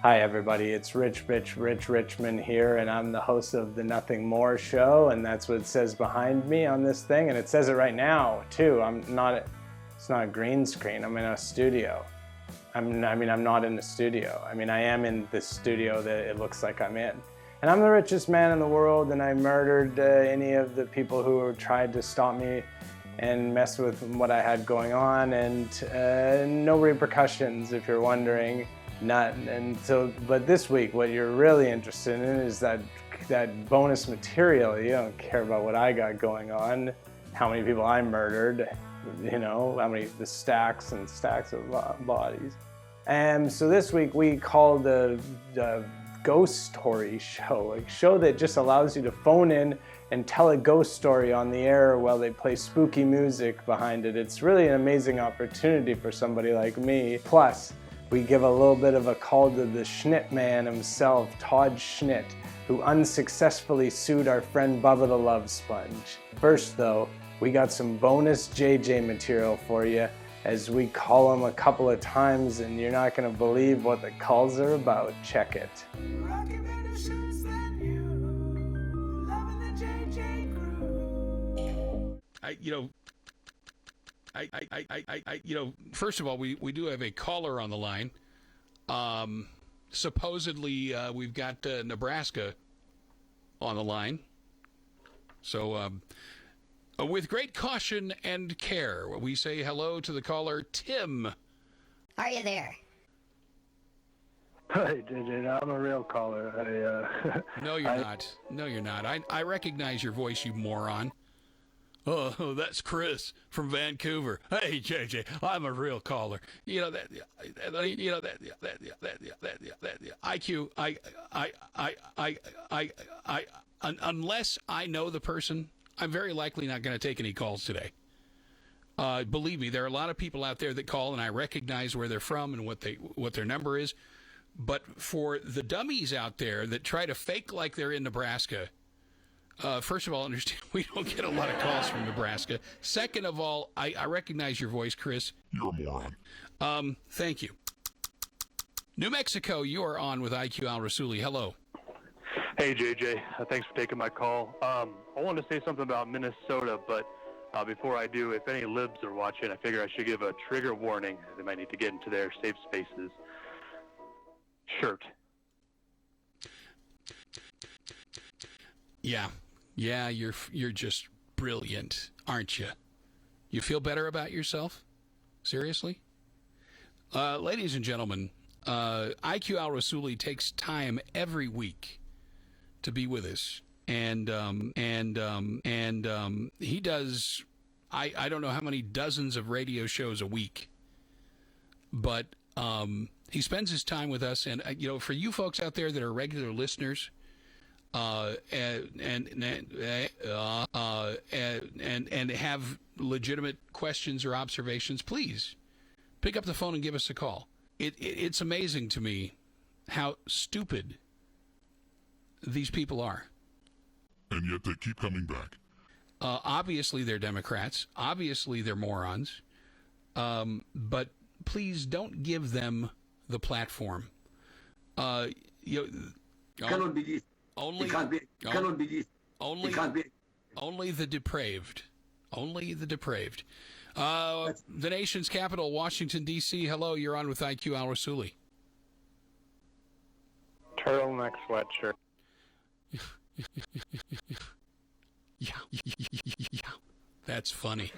Hi everybody, it's Rich Richmond here, and I'm the host of the Nothing More show, and that's what it says behind me on this thing, and it says it right now too. It's not a green screen, I'm in a studio. I'm not in the studio. I am in the studio that it looks like I'm in. And I'm the richest man in the world, and I murdered any of the people who tried to stop me and mess with what I had going on, and no repercussions, if you're wondering. But this week, what you're really interested in is that bonus material. You don't care about what I got going on, how many people I murdered, the stacks and stacks of bodies. And so this week we called the ghost story show, a show that just allows you to phone in and tell a ghost story on the air while they play spooky music behind it. It's really an amazing opportunity for somebody like me. Plus, we give a little bit of a call to the Schnitt man himself, Todd Schnitt, who unsuccessfully sued our friend Bubba the Love Sponge. First though, we got some bonus JJ material for you, as we call him a couple of times, and you're not gonna believe what the calls are about. Check it. First of all, we do have a caller on the line. Supposedly, we've got Nebraska on the line. So, with great caution and care, we say hello to the caller, Tim. Are you there? Hey, JJ, I'm a real caller. No, you're not. No, you're not. I recognize your voice, you moron. Oh, that's Chris from Vancouver. Hey, JJ, I'm a real caller. IQ, unless I know the person, I'm very likely not going to take any calls today. Believe me, there are a lot of people out there that call, and I recognize where they're from and what their number is. But for the dummies out there that try to fake like they're in Nebraska, first of all, understand we don't get a lot of calls from Nebraska. Second of all, I recognize your voice, Chris. You're a moron. Thank you. New Mexico, you are on with IQ Al Rasuli. Hello. Hey, JJ. Thanks for taking my call. I wanted to say something about Minnesota, but before I do, if any libs are watching, I figure I should give a trigger warning. They might need to get into their safe spaces. Shirt. Yeah, you're just brilliant, aren't you? You feel better about yourself? Seriously? Ladies and gentlemen, IQ Al Rasuli takes time every week to be with us, and he does I don't know how many dozens of radio shows a week, but he spends his time with us, and for you folks out there that are regular listeners, and have legitimate questions or observations, please pick up the phone and give us a call. It's amazing to me how stupid these people are. And yet they keep coming back. Obviously they're Democrats. Obviously they're morons. But please don't give them the platform. Cannot be this. Only, it can't be. Cannot be this. Only, it can't be. Only the depraved. Only the depraved. The nation's capital, Washington, D.C. Hello, you're on with IQ Al Rasuli. Turtleneck sweatshirt. Yeah. That's funny.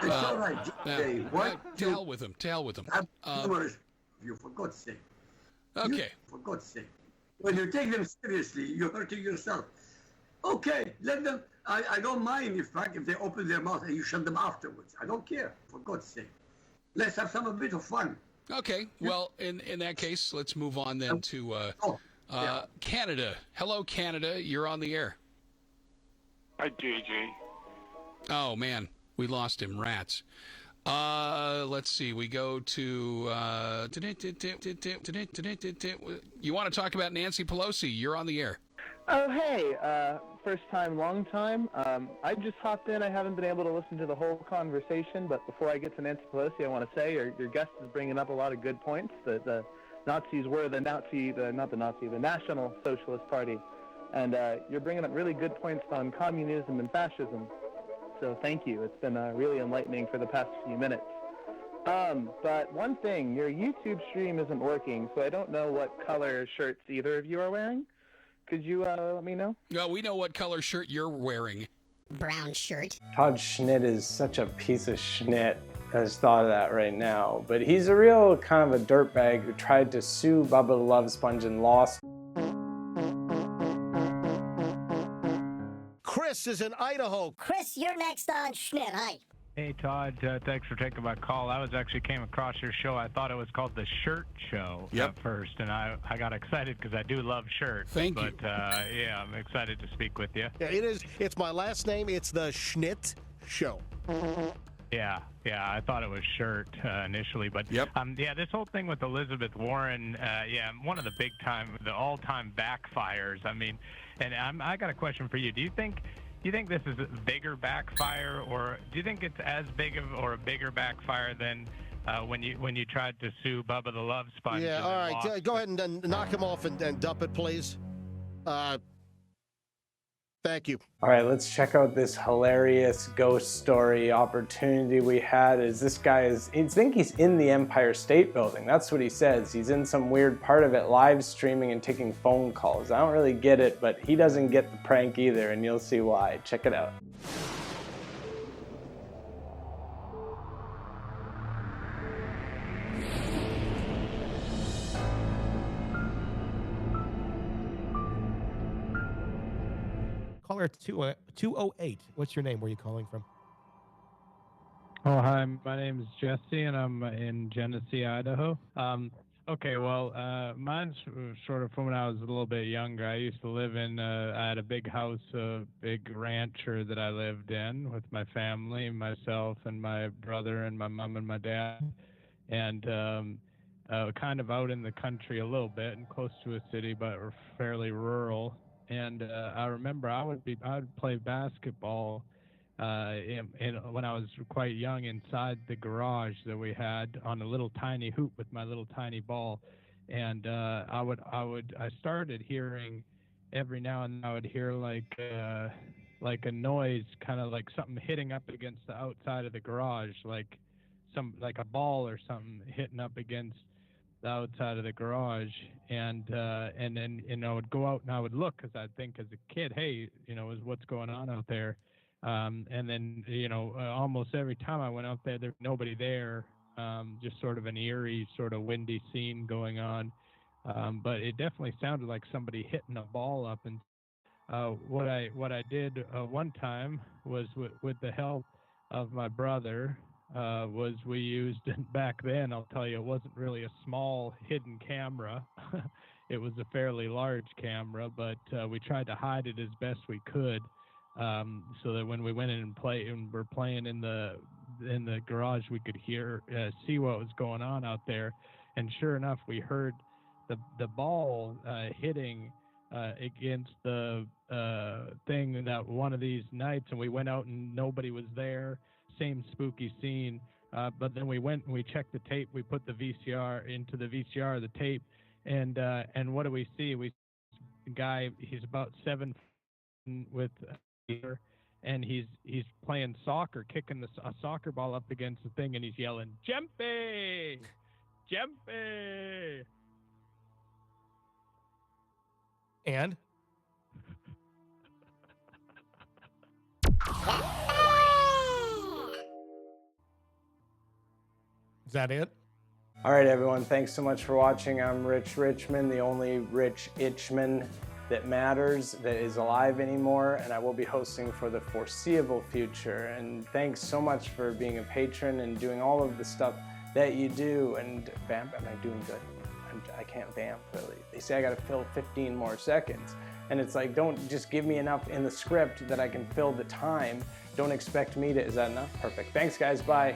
It's all right, JJ. What? To hell with him. You, for God's sake. Okay. For God's sake. When you take them seriously, you're hurting yourself. Okay, let them. I don't mind if they open their mouth and you shut them afterwards. I don't care. For God's sake. Let's have a bit of fun. Okay. Well, in that case, let's move on then to Canada. Hello, Canada. You're on the air. Hi, JJ. Oh, man. We lost him. Rats. Let's see. We go to... you want to talk about Nancy Pelosi? You're on the air. Oh, hey. First time, long time. I just hopped in. I haven't been able to listen to the whole conversation, but before I get to Nancy Pelosi, I want to say your guest is bringing up a lot of good points. The Nazis were the National Socialist Party. And you're bringing up really good points on communism and fascism. So thank you. It's been really enlightening for the past few minutes. But one thing, your YouTube stream isn't working, so I don't know what color shirts either of you are wearing. Could you let me know? No, we know what color shirt you're wearing. Brown shirt. Todd Schnitt is such a piece of Schnitt. I just thought of that right now. But he's a real kind of a dirtbag who tried to sue Bubba the Love Sponge and lost. Chris is in Idaho. Chris, you're next on Schnitt. Hi. Hey, Todd. Thanks for taking my call. I actually came across your show. I thought it was called The Shirt Show at first, and I got excited because I do love shirts. Thank you. But, yeah, I'm excited to speak with you. Yeah, it is. It's my last name. It's The Schnitt Show. Yeah, I thought it was shirt initially, but yeah, this whole thing with Elizabeth Warren, one of the all-time backfires. I mean, and I got a question for you. Do you think this is a bigger backfire, or do you think it's as big of or a bigger backfire than when you tried to sue Bubba the Love Sponge? Yeah, all right. Go ahead and knock him off and dump it, please. Thank you. All right, let's check out this hilarious ghost story opportunity we had. I think he's in the Empire State Building. That's what he says. He's in some weird part of it, live streaming and taking phone calls. I don't really get it, but he doesn't get the prank either, and you'll see why. Check it out. Caller 208. What's your name? Where are you calling from? Oh, hi. My name is Jesse, and I'm in Genesee, Idaho. Okay, well, mine's sort of from when I was a little bit younger. I used to live I had a big house, a big rancher that I lived in with my family, myself and my brother and my mom and my dad, and kind of out in the country a little bit and close to a city, but we're fairly rural. And I remember I would play basketball when I was quite young inside the garage that we had on a little tiny hoop with my little tiny ball. And I started hearing every now and then I would hear like a noise, kind of like something hitting up against the outside of the garage, like a ball or something hitting up against the outside of the garage, and then I would go out and I would look, because I'd think as a kid, hey, is what's going on out there, and then almost every time I went out there, there's nobody there, just sort of an eerie, sort of windy scene going on, but it definitely sounded like somebody hitting a ball up. And what I did one time was with the help of my brother. Was we used back then, I'll tell you, it wasn't really a small hidden camera. It was a fairly large camera, but we tried to hide it as best we could, so that when we went in and were playing in the garage, we could see what was going on out there. And sure enough, we heard the ball hitting against the thing that one of these nights, and we went out and nobody was there. Same spooky scene, but then we went and we checked the tape. We put the VCR into the VCR, the tape, and what do we see? We see a guy. He's about 7 with, and he's playing soccer, kicking a soccer ball up against the thing, and he's yelling, "Jempe, Jempe!" And is that it? All right, everyone. Thanks so much for watching. I'm Rich Richmond, the only Rich Itchman that matters, that is alive anymore, and I will be hosting for the foreseeable future. And thanks so much for being a patron and doing all of the stuff that you do. And vamp, am I doing good? I can't vamp, really. They say I gotta fill 15 more seconds. And it's like, don't just give me enough in the script that I can fill the time. Don't expect me to, is that enough? Perfect. Thanks, guys. Bye.